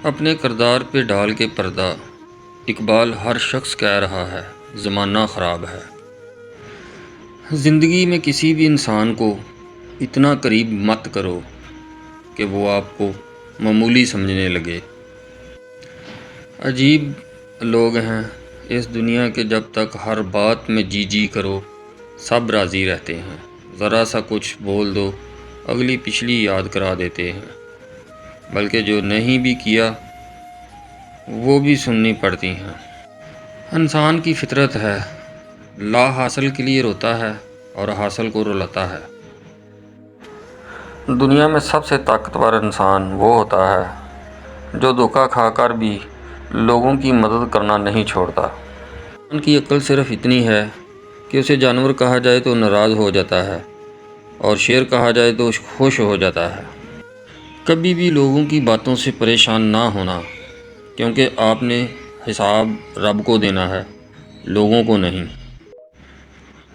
اپنے کردار پہ ڈال کے پردہ، اقبال ہر شخص کہہ رہا ہے زمانہ خراب ہے۔ زندگی میں کسی بھی انسان کو اتنا قریب مت کرو کہ وہ آپ کو معمولی سمجھنے لگے۔ عجیب لوگ ہیں اس دنیا کے، جب تک ہر بات میں جی جی کرو سب راضی رہتے ہیں، ذرا سا کچھ بول دو اگلی پچھلی یاد کرا دیتے ہیں، بلکہ جو نہیں بھی کیا وہ بھی سننی پڑتی ہیں۔ انسان کی فطرت ہے، لا حاصل کے لیے روتا ہے اور حاصل کو رلاتا ہے۔ دنیا میں سب سے طاقتور انسان وہ ہوتا ہے جو دھوکہ کھا کر بھی لوگوں کی مدد کرنا نہیں چھوڑتا۔ انسان کی عقل صرف اتنی ہے کہ اسے جانور کہا جائے تو ناراض ہو جاتا ہے اور شیر کہا جائے تو خوش ہو جاتا ہے۔ کبھی بھی لوگوں کی باتوں سے پریشان نہ ہونا، کیونکہ آپ نے حساب رب کو دینا ہے، لوگوں کو نہیں۔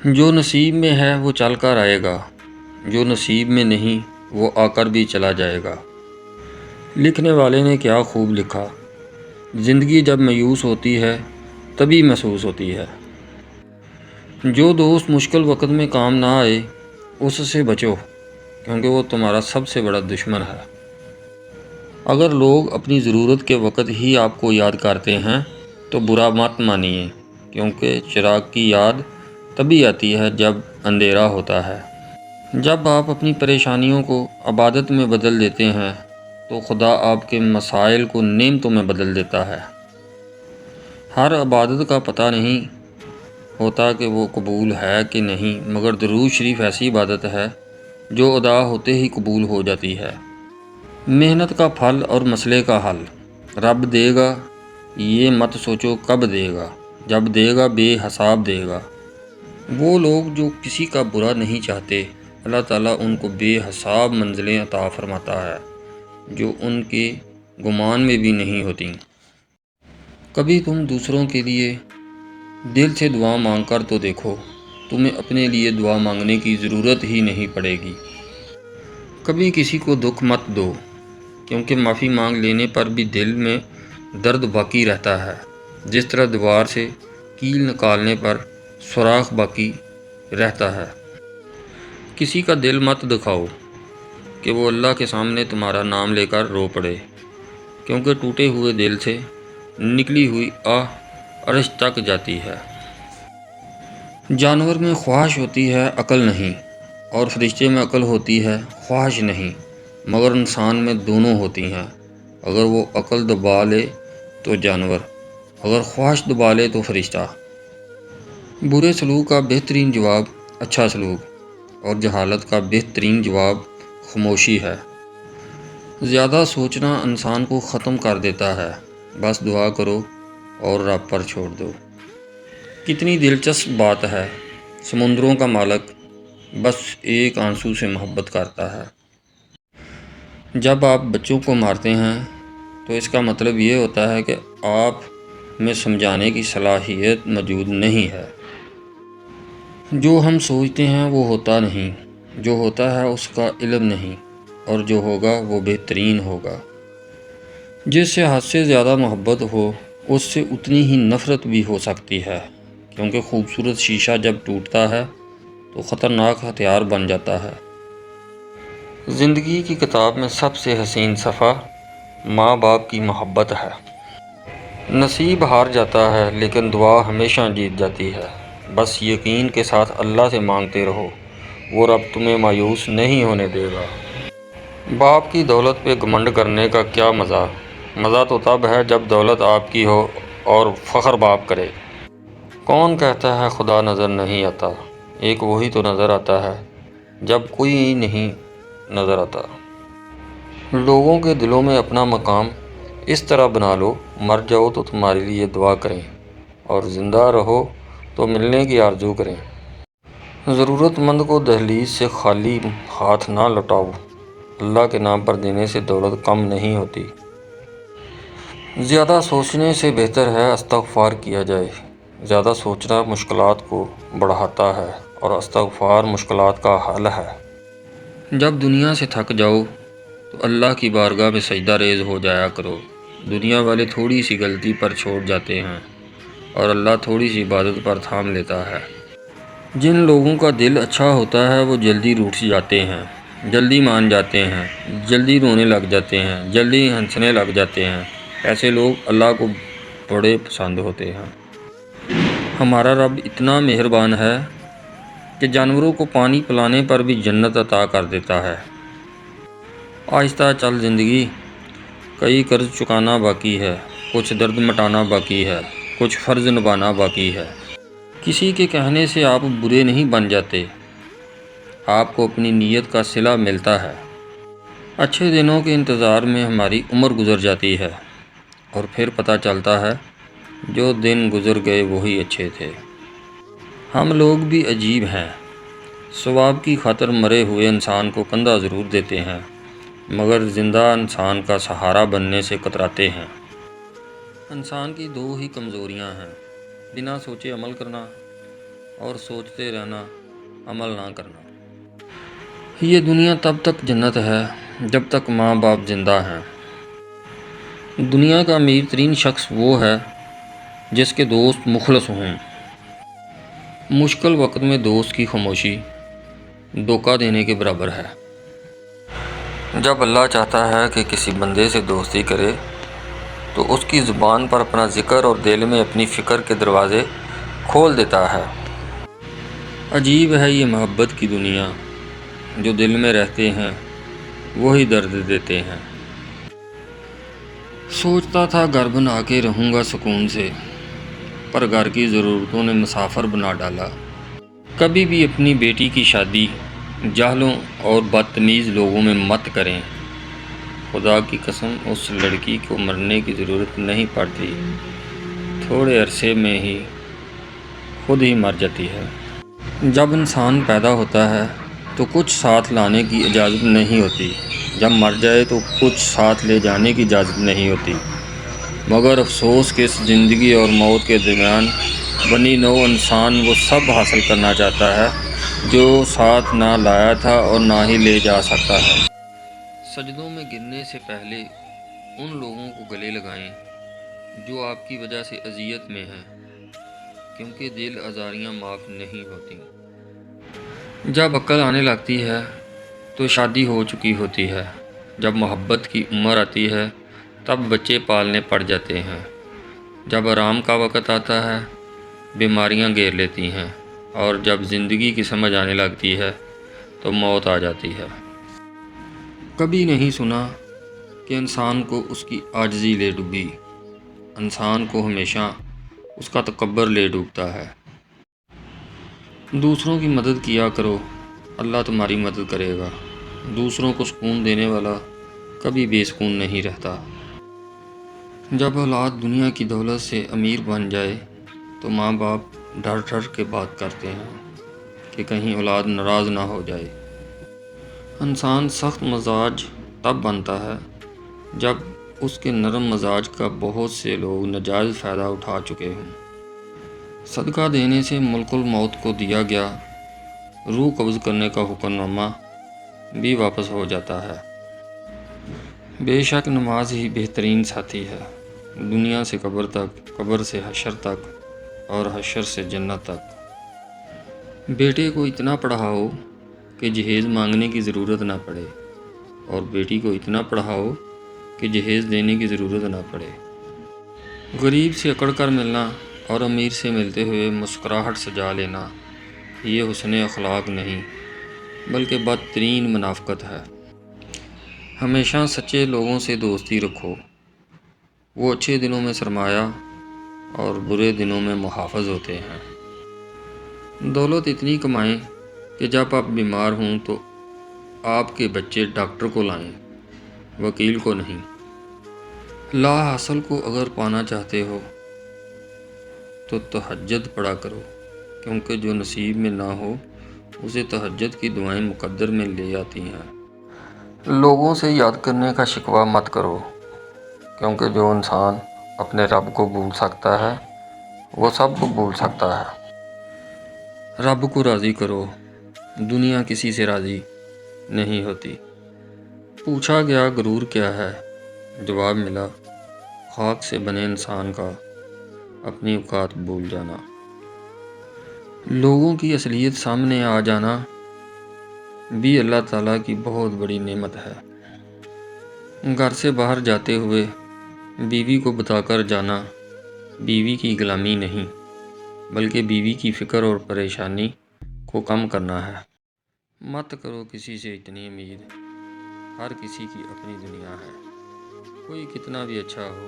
جو نصیب میں ہے وہ چل کر آئے گا، جو نصیب میں نہیں وہ آ کر بھی چلا جائے گا۔ لکھنے والے نے کیا خوب لکھا، زندگی جب مایوس ہوتی ہے تبھی محسوس ہوتی ہے۔ جو دوست مشکل وقت میں کام نہ آئے اس سے بچو، کیونکہ وہ تمہارا سب سے بڑا دشمن ہے۔ اگر لوگ اپنی ضرورت کے وقت ہی آپ کو یاد کرتے ہیں تو برا مت مانیے، کیونکہ چراغ کی یاد تبھی آتی ہے جب اندھیرا ہوتا ہے۔ جب آپ اپنی پریشانیوں کو عبادت میں بدل دیتے ہیں تو خدا آپ کے مسائل کو نعمتوں میں بدل دیتا ہے۔ ہر عبادت کا پتہ نہیں ہوتا کہ وہ قبول ہے کہ نہیں، مگر درود شریف ایسی عبادت ہے جو ادا ہوتے ہی قبول ہو جاتی ہے۔ محنت کا پھل اور مسئلے کا حل رب دے گا، یہ مت سوچو کب دے گا، جب دے گا بے حساب دے گا۔ وہ لوگ جو کسی کا برا نہیں چاہتے، اللہ تعالیٰ ان کو بے حساب منزلیں عطا فرماتا ہے جو ان کے گمان میں بھی نہیں ہوتی۔ کبھی تم دوسروں کے لیے دل سے دعا مانگ کر تو دیکھو، تمہیں اپنے لیے دعا مانگنے کی ضرورت ہی نہیں پڑے گی۔ کبھی کسی کو دکھ مت دو، کیونکہ معافی مانگ لینے پر بھی دل میں درد باقی رہتا ہے، جس طرح دیوار سے کیل نکالنے پر سوراخ باقی رہتا ہے۔ کسی کا دل مت دکھاؤ کہ وہ اللہ کے سامنے تمہارا نام لے کر رو پڑے، کیونکہ ٹوٹے ہوئے دل سے نکلی ہوئی آہ عرش تک جاتی ہے۔ جانور میں خواہش ہوتی ہے عقل نہیں، اور فرشتے میں عقل ہوتی ہے خواہش نہیں، مگر انسان میں دونوں ہوتی ہیں۔ اگر وہ عقل دبا لے تو جانور، اگر خواہش دبا لے تو فرشتہ۔ برے سلوک کا بہترین جواب اچھا سلوک، اور جہالت کا بہترین جواب خاموشی ہے۔ زیادہ سوچنا انسان کو ختم کر دیتا ہے، بس دعا کرو اور رب پر چھوڑ دو۔ کتنی دلچسپ بات ہے، سمندروں کا مالک بس ایک آنسو سے محبت کرتا ہے۔ جب آپ بچوں کو مارتے ہیں تو اس کا مطلب یہ ہوتا ہے کہ آپ میں سمجھانے کی صلاحیت موجود نہیں ہے۔ جو ہم سوچتے ہیں وہ ہوتا نہیں، جو ہوتا ہے اس کا علم نہیں، اور جو ہوگا وہ بہترین ہوگا۔ جس سے حد سے زیادہ محبت ہو اس سے اتنی ہی نفرت بھی ہو سکتی ہے، کیونکہ خوبصورت شیشہ جب ٹوٹتا ہے تو خطرناک ہتھیار بن جاتا ہے۔ زندگی کی کتاب میں سب سے حسین صفحہ ماں باپ کی محبت ہے۔ نصیب ہار جاتا ہے لیکن دعا ہمیشہ جیت جاتی ہے۔ بس یقین کے ساتھ اللہ سے مانگتے رہو، وہ رب تمہیں مایوس نہیں ہونے دے گا۔ باپ کی دولت پہ گھمنڈ کرنے کا کیا مزہ؟ مزہ تو تب ہے جب دولت آپ کی ہو اور فخر باپ کرے۔ کون کہتا ہے خدا نظر نہیں آتا؟ ایک وہی تو نظر آتا ہے جب کوئی نہیں نظر آتا۔ لوگوں کے دلوں میں اپنا مقام اس طرح بنا لو، مر جاؤ تو تمہارے لیے دعا کریں، اور زندہ رہو تو ملنے کی آرزو کریں۔ ضرورت مند کو دہلیز سے خالی ہاتھ نہ لوٹاؤ، اللہ کے نام پر دینے سے دولت کم نہیں ہوتی۔ زیادہ سوچنے سے بہتر ہے استغفار کیا جائے۔ زیادہ سوچنا مشکلات کو بڑھاتا ہے اور استغفار مشکلات کا حل ہے۔ جب دنیا سے تھک جاؤ تو اللہ کی بارگاہ میں سجدہ ریز ہو جایا کرو، دنیا والے تھوڑی سی غلطی پر چھوڑ جاتے ہیں اور اللہ تھوڑی سی عبادت پر تھام لیتا ہے۔ جن لوگوں کا دل اچھا ہوتا ہے وہ جلدی روٹھ جاتے ہیں، جلدی مان جاتے ہیں، جلدی رونے لگ جاتے ہیں، جلدی ہنسنے لگ جاتے ہیں۔ ایسے لوگ اللہ کو بڑے پسند ہوتے ہیں۔ ہمارا رب اتنا مہربان ہے کہ جانوروں کو پانی پلانے پر بھی جنت عطا کر دیتا ہے۔ آہستہ چل زندگی، کئی قرض چکانا باقی ہے، کچھ درد مٹانا باقی ہے، کچھ فرض نبھانا باقی ہے۔ کسی کے کہنے سے آپ برے نہیں بن جاتے، آپ کو اپنی نیت کا صلہ ملتا ہے۔ اچھے دنوں کے انتظار میں ہماری عمر گزر جاتی ہے اور پھر پتہ چلتا ہے جو دن گزر گئے وہی اچھے تھے۔ ہم لوگ بھی عجیب ہیں، ثواب کی خاطر مرے ہوئے انسان کو کندھا ضرور دیتے ہیں مگر زندہ انسان کا سہارا بننے سے کتراتے ہیں۔ انسان کی دو ہی کمزوریاں ہیں، بنا سوچے عمل کرنا اور سوچتے رہنا عمل نہ کرنا۔ یہ دنیا تب تک جنت ہے جب تک ماں باپ زندہ ہیں۔ دنیا کا امیر ترین شخص وہ ہے جس کے دوست مخلص ہوں۔ مشکل وقت میں دوست کی خاموشی دھوکہ دینے کے برابر ہے۔ جب اللہ چاہتا ہے کہ کسی بندے سے دوستی کرے تو اس کی زبان پر اپنا ذکر اور دل میں اپنی فکر کے دروازے کھول دیتا ہے۔ عجیب ہے یہ محبت کی دنیا، جو دل میں رہتے ہیں وہی درد دیتے ہیں۔ سوچتا تھا گھر بنا کے رہوں گا سکون سے، پر گھر کی ضرورتوں نے مسافر بنا ڈالا۔ کبھی بھی اپنی بیٹی کی شادی جاہلوں اور بدتمیز لوگوں میں مت کریں، خدا کی قسم اس لڑکی کو مرنے کی ضرورت نہیں پڑتی، تھوڑے عرصے میں ہی خود ہی مر جاتی ہے۔ جب انسان پیدا ہوتا ہے تو کچھ ساتھ لانے کی اجازت نہیں ہوتی، جب مر جائے تو کچھ ساتھ لے جانے کی اجازت نہیں ہوتی، مگر افسوس کہ اس زندگی اور موت کے درمیان بنی نوع انسان وہ سب حاصل کرنا چاہتا ہے جو ساتھ نہ لایا تھا اور نہ ہی لے جا سکتا ہے۔ سجدوں میں گرنے سے پہلے ان لوگوں کو گلے لگائیں جو آپ کی وجہ سے اذیت میں ہیں، کیونکہ دل آزاریاں معاف نہیں ہوتی۔ جب عقل آنے لگتی ہے تو شادی ہو چکی ہوتی ہے، جب محبت کی عمر آتی ہے تب بچے پالنے پڑ جاتے ہیں، جب آرام کا وقت آتا ہے بیماریاں گھیر لیتی ہیں، اور جب زندگی کی سمجھ آنے لگتی ہے تو موت آ جاتی ہے۔ کبھی نہیں سنا کہ انسان کو اس کی عاجزی لے ڈوبی، انسان کو ہمیشہ اس کا تکبر لے ڈوبتا ہے۔ دوسروں کی مدد کیا کرو، اللہ تمہاری مدد کرے گا۔ دوسروں کو سکون دینے والا کبھی بے سکون نہیں رہتا۔ جب اولاد دنیا کی دولت سے امیر بن جائے تو ماں باپ ڈر ڈر کے بات کرتے ہیں کہ کہیں اولاد ناراض نہ ہو جائے۔ انسان سخت مزاج تب بنتا ہے جب اس کے نرم مزاج کا بہت سے لوگ ناجائز فائدہ اٹھا چکے ہوں۔ صدقہ دینے سے ملک الموت کو دیا گیا روح قبض کرنے کا حکم نامہ بھی واپس ہو جاتا ہے۔ بے شک نماز ہی بہترین ساتھی ہے، دنیا سے قبر تک، قبر سے حشر تک اور حشر سے جنت تک۔ بیٹے کو اتنا پڑھاؤ کہ جہیز مانگنے کی ضرورت نہ پڑے، اور بیٹی کو اتنا پڑھاؤ کہ جہیز دینے کی ضرورت نہ پڑے۔ غریب سے اکڑ کر ملنا اور امیر سے ملتے ہوئے مسکراہٹ سجا لینا یہ حسن اخلاق نہیں بلکہ بدترین منافقت ہے۔ ہمیشہ سچے لوگوں سے دوستی رکھو، وہ اچھے دنوں میں سرمایہ اور برے دنوں میں محافظ ہوتے ہیں۔ دولت اتنی کمائیں کہ جب آپ بیمار ہوں تو آپ کے بچے ڈاکٹر کو لائیں، وکیل کو نہیں۔ لا حاصل کو اگر پانا چاہتے ہو تو تہجد پڑھا کرو، کیونکہ جو نصیب میں نہ ہو اسے تہجد کی دعائیں مقدر میں لے آتی ہیں۔ لوگوں سے یاد کرنے کا شکوہ مت کرو، کیونکہ جو انسان اپنے رب کو بھول سکتا ہے وہ سب کو بھول سکتا ہے۔ رب کو راضی کرو، دنیا کسی سے راضی نہیں ہوتی۔ پوچھا گیا غرور کیا ہے؟ جواب ملا خاک سے بنے انسان کا اپنی اوقات بھول جانا، لوگوں کی اصلیت سامنے آ جانا بھی اللہ تعالیٰ کی بہت بڑی نعمت ہے۔ گھر سے باہر جاتے ہوئے بیوی کو بتا کر جانا بیوی کی غلامی نہیں، بلکہ بیوی کی فکر اور پریشانی کو کم کرنا ہے۔ مت کرو کسی سے اتنی امید، ہر کسی کی اپنی دنیا ہے۔ کوئی کتنا بھی اچھا ہو،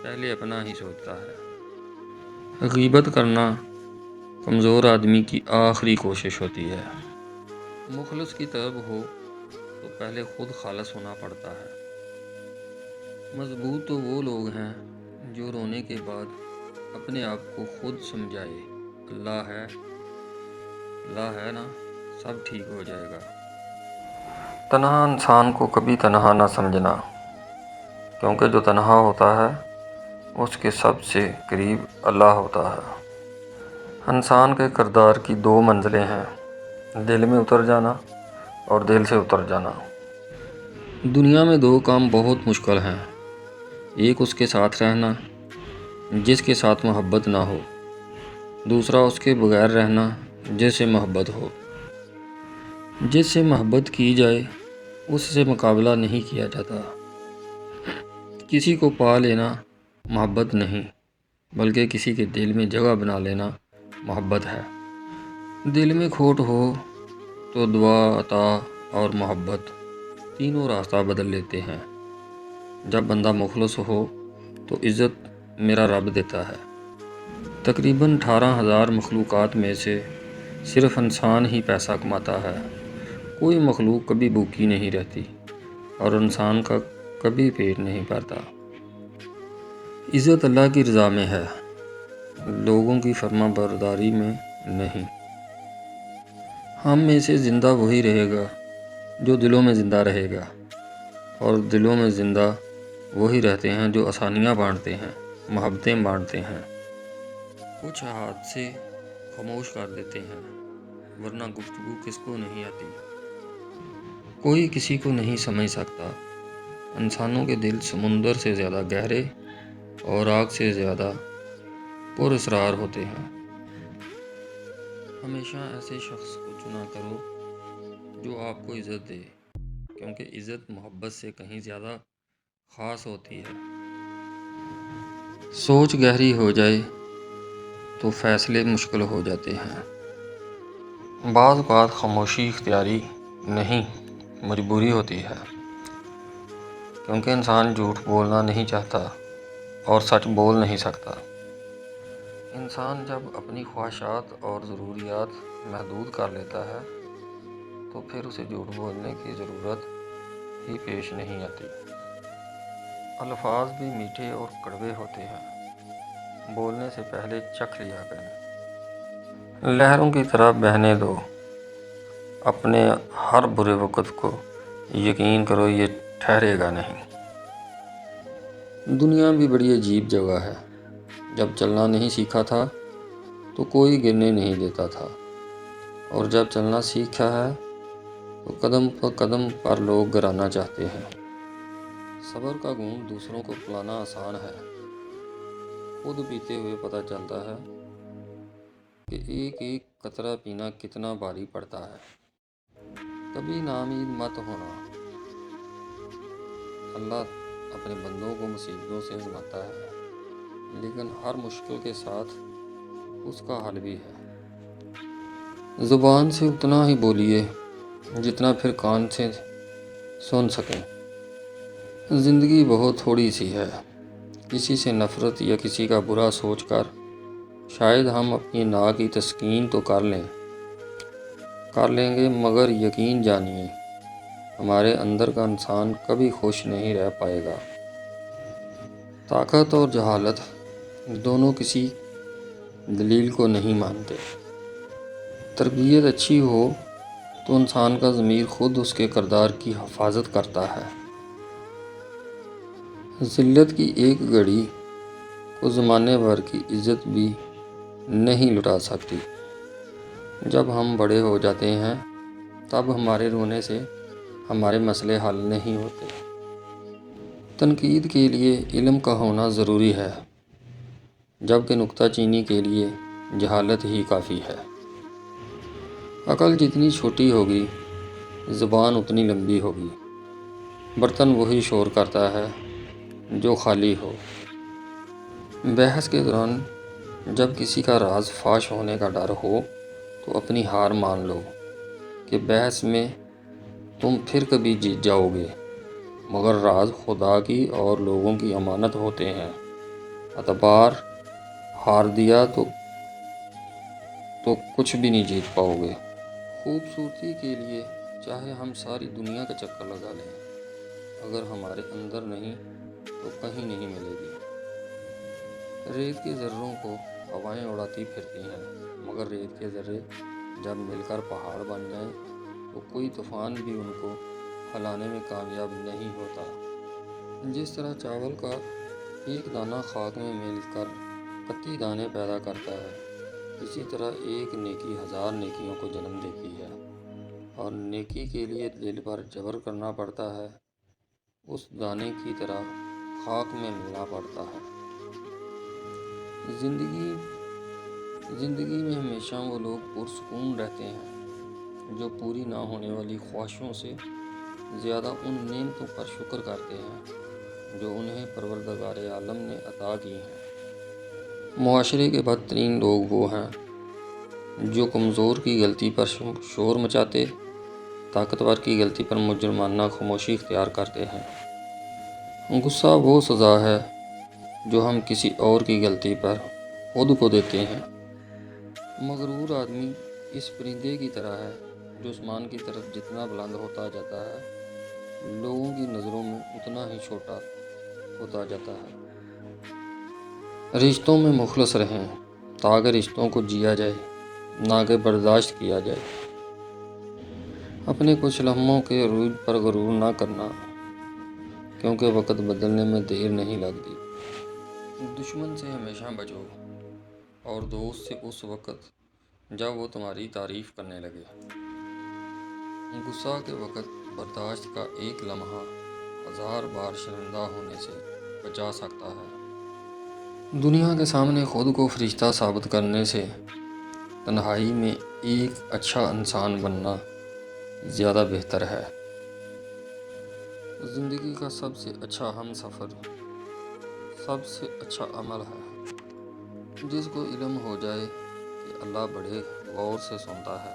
پہلے اپنا ہی سوچتا ہے۔ غیبت کرنا کمزور آدمی کی آخری کوشش ہوتی ہے۔ مخلص کی طلب ہو تو پہلے خود خالص ہونا پڑتا ہے۔ مضبوط تو وہ لوگ ہیں جو رونے کے بعد اپنے آپ کو خود سمجھائے، اللہ ہے نا، سب ٹھیک ہو جائے گا۔ تنہا انسان کو کبھی تنہا نہ سمجھنا، کیونکہ جو تنہا ہوتا ہے اس کے سب سے قریب اللہ ہوتا ہے۔ انسان کے کردار کی دو منزلیں ہیں، دل میں اتر جانا اور دل سے اتر جانا۔ دنیا میں دو کام بہت مشکل ہیں، ایک اس کے ساتھ رہنا جس کے ساتھ محبت نہ ہو، دوسرا اس کے بغیر رہنا جس سے محبت ہو۔ جس سے محبت کی جائے اس سے مقابلہ نہیں کیا جاتا۔ کسی کو پا لینا محبت نہیں، بلکہ کسی کے دل میں جگہ بنا لینا محبت ہے۔ دل میں کھوٹ ہو تو دعا، عطا اور محبت تینوں راستہ بدل لیتے ہیں۔ جب بندہ مخلص ہو تو عزت میرا رب دیتا ہے۔ تقریباً 18,000 مخلوقات میں سے صرف انسان ہی پیسہ کماتا ہے۔ کوئی مخلوق کبھی بھوکی نہیں رہتی اور انسان کا کبھی پیٹ نہیں بھرتا۔ عزت اللہ کی رضا میں ہے، لوگوں کی فرما برداری میں نہیں۔ ہم میں سے زندہ وہی رہے گا جو دلوں میں زندہ رہے گا، اور دلوں میں زندہ وہی رہتے ہیں جو آسانیاں بانٹتے ہیں، محبتیں بانٹتے ہیں۔ کچھ حادثے خاموش کر دیتے ہیں، ورنہ گفتگو کس کو نہیں آتی۔ کوئی کسی کو نہیں سمجھ سکتا۔ انسانوں کے دل سمندر سے زیادہ گہرے اور آگ سے زیادہ پر اسرار ہوتے ہیں۔ ہمیشہ ایسے شخص کو چنا کرو جو آپ کو عزت دے، کیونکہ عزت محبت سے کہیں زیادہ خاص ہوتی ہے۔ سوچ گہری ہو جائے تو فیصلے مشکل ہو جاتے ہیں۔ بعض اوقات خاموشی اختیاری نہیں، مجبوری ہوتی ہے، کیونکہ انسان جھوٹ بولنا نہیں چاہتا اور سچ بول نہیں سکتا۔ انسان جب اپنی خواہشات اور ضروریات محدود کر لیتا ہے تو پھر اسے جھوٹ بولنے کی ضرورت ہی پیش نہیں آتی۔ الفاظ بھی میٹھے اور کڑوے ہوتے ہیں، بولنے سے پہلے چکھ لیا کریں۔ لہروں کی طرح بہنے دو اپنے ہر برے وقت کو، یقین کرو یہ ٹھہرے گا نہیں۔ دنیا بھی بڑی عجیب جگہ ہے۔ جب چلنا نہیں سیکھا تھا تو کوئی گرنے نہیں دیتا تھا، اور جب چلنا سیکھا ہے تو قدم پر لوگ گرانا چاہتے ہیں۔ صبر کا گھونٹ دوسروں کو پلانا آسان ہے، خود پیتے ہوئے پتہ چلتا ہے کہ ایک ایک قطرہ پینا کتنا بھاری پڑتا ہے۔ کبھی ناامید مت ہونا، اللہ اپنے بندوں کو مصیبتوں سے آزماتا ہے، لیکن ہر مشکل کے ساتھ اس کا حل بھی ہے۔ زبان سے اتنا ہی بولیے جتنا پھر کان سے سن سکیں۔ زندگی بہت تھوڑی سی ہے، کسی سے نفرت یا کسی کا برا سوچ کر شاید ہم اپنی نا کی تسکین تو کر لیں گے، مگر یقین جانیے ہمارے اندر کا انسان کبھی خوش نہیں رہ پائے گا۔ طاقت اور جہالت دونوں کسی دلیل کو نہیں مانتے۔ تربیت اچھی ہو تو انسان کا ضمیر خود اس کے کردار کی حفاظت کرتا ہے۔ ذلت کی ایک گھڑی کو زمانے بھر کی عزت بھی نہیں لٹا سکتی۔ جب ہم بڑے ہو جاتے ہیں تب ہمارے رونے سے ہمارے مسئلے حل نہیں ہوتے۔ تنقید کے لیے علم کا ہونا ضروری ہے، جبکہ نکتہ چینی کے لیے جہالت ہی کافی ہے۔ عقل جتنی چھوٹی ہوگی، زبان اتنی لمبی ہوگی۔ برتن وہی شور کرتا ہے جو خالی ہو۔ بحث کے دوران جب کسی کا راز فاش ہونے کا ڈر ہو تو اپنی ہار مان لو کہ بحث میں تم پھر کبھی جیت جاؤ گے، مگر راز خدا کی اور لوگوں کی امانت ہوتے ہیں۔ اعتبار ہار دیا تو کچھ بھی نہیں جیت پاؤ گے۔ خوبصورتی کے لیے چاہے ہم ساری دنیا کا چکر لگا لیں، اگر ہمارے اندر نہیں تو کہیں نہیں ملے گی۔ ریت کے ذروں کو ہوائیں اڑاتی پھرتی ہیں، مگر ریت کے ذرے جب مل کر پہاڑ بن جائیں تو کوئی طوفان بھی ان کو ہلانے میں کامیاب نہیں ہوتا۔ جس طرح چاول کا ایک دانہ خاک میں مل کر کتی دانے پیدا کرتا ہے، اسی طرح ایک نیکی ہزار نیکیوں کو جنم دیتی ہے، اور نیکی کے لیے دل پر جبر کرنا پڑتا ہے، اس دانے کی طرح خاک میں ملنا پڑتا ہے۔ زندگی میں ہمیشہ وہ لوگ پرسکون رہتے ہیں جو پوری نہ ہونے والی خواہشوں سے زیادہ ان نعمتوں پر شکر کرتے ہیں جو انہیں پروردگار عالم نے عطا کی ہیں۔ معاشرے کے بدترین لوگ وہ ہیں جو کمزور کی غلطی پر شور مچاتے، طاقتور کی غلطی پر مجرمانہ خاموشی اختیار کرتے ہیں۔ غصہ وہ سزا ہے جو ہم کسی اور کی غلطی پر خود کو دیتے ہیں۔ مغرور آدمی اس پرندے کی طرح ہے جو آسمان کی طرف جتنا بلند ہوتا جاتا ہے، لوگوں کی نظروں میں اتنا ہی چھوٹا ہوتا جاتا ہے۔ رشتوں میں مخلص رہیں تاکہ رشتوں کو جیا جائے، نہ کہ برداشت کیا جائے۔ اپنے کچھ لمحوں کے عروج پر غرور نہ کرنا، کیونکہ وقت بدلنے میں دیر نہیں لگتی۔ دشمن سے ہمیشہ بچو اور دوست سے اس وقت جب وہ تمہاری تعریف کرنے لگے۔ غصہ کے وقت برداشت کا ایک لمحہ 1000 بار شرمندہ ہونے سے بچا سکتا ہے۔ دنیا کے سامنے خود کو فرشتہ ثابت کرنے سے تنہائی میں ایک اچھا انسان بننا زیادہ بہتر ہے۔ زندگی کا سب سے اچھا ہم سفر سب سے اچھا عمل ہے۔ جس کو علم ہو جائے کہ اللہ بڑے غور سے سنتا ہے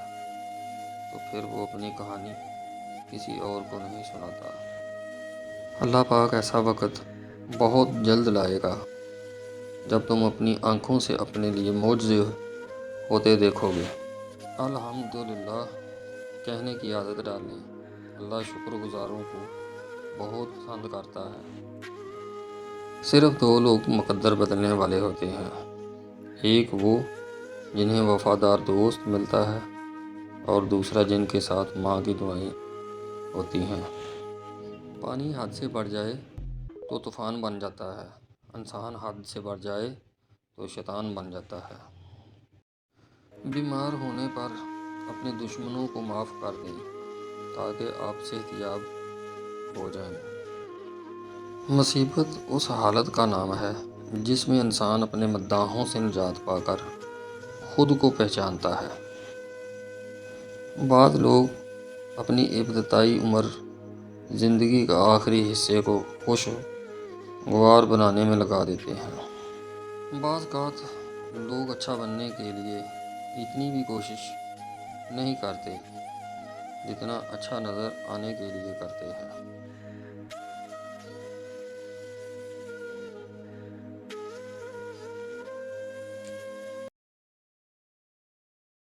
تو پھر وہ اپنی کہانی کسی اور کو نہیں سناتا۔ اللہ پاک ایسا وقت بہت جلد لائے گا جب تم اپنی آنکھوں سے اپنے لیے معجزے ہوتے دیکھو گے۔ الحمدللہ کہنے کی عادت ڈالیں۔ اللہ شکر گزاروں کو بہت پسند کرتا ہے۔ صرف 2 لوگ مقدر بدلنے والے ہوتے ہیں، ایک وہ جنہیں وفادار دوست ملتا ہے، اور دوسرا جن کے ساتھ ماں کی دعائیں ہوتی ہیں۔ پانی حد سے بڑھ جائے تو طوفان بن جاتا ہے، انسان حد سے بڑھ جائے تو شیطان بن جاتا ہے۔ بیمار ہونے پر اپنے دشمنوں کو معاف کر دیں تاکہ آپ صحت یاب ہو جائیں۔ مصیبت اس حالت کا نام ہے جس میں انسان اپنے مداحوں سے نجات پا کر خود کو پہچانتا ہے۔ بعض لوگ اپنی ابتدائی عمر زندگی کے آخری حصے کو خوشگوار بنانے میں لگا دیتے ہیں۔ بعض اوقات لوگ اچھا بننے کے لیے اتنی بھی کوشش نہیں کرتے جتنا اچھا نظر آنے کے لیے کرتے ہیں۔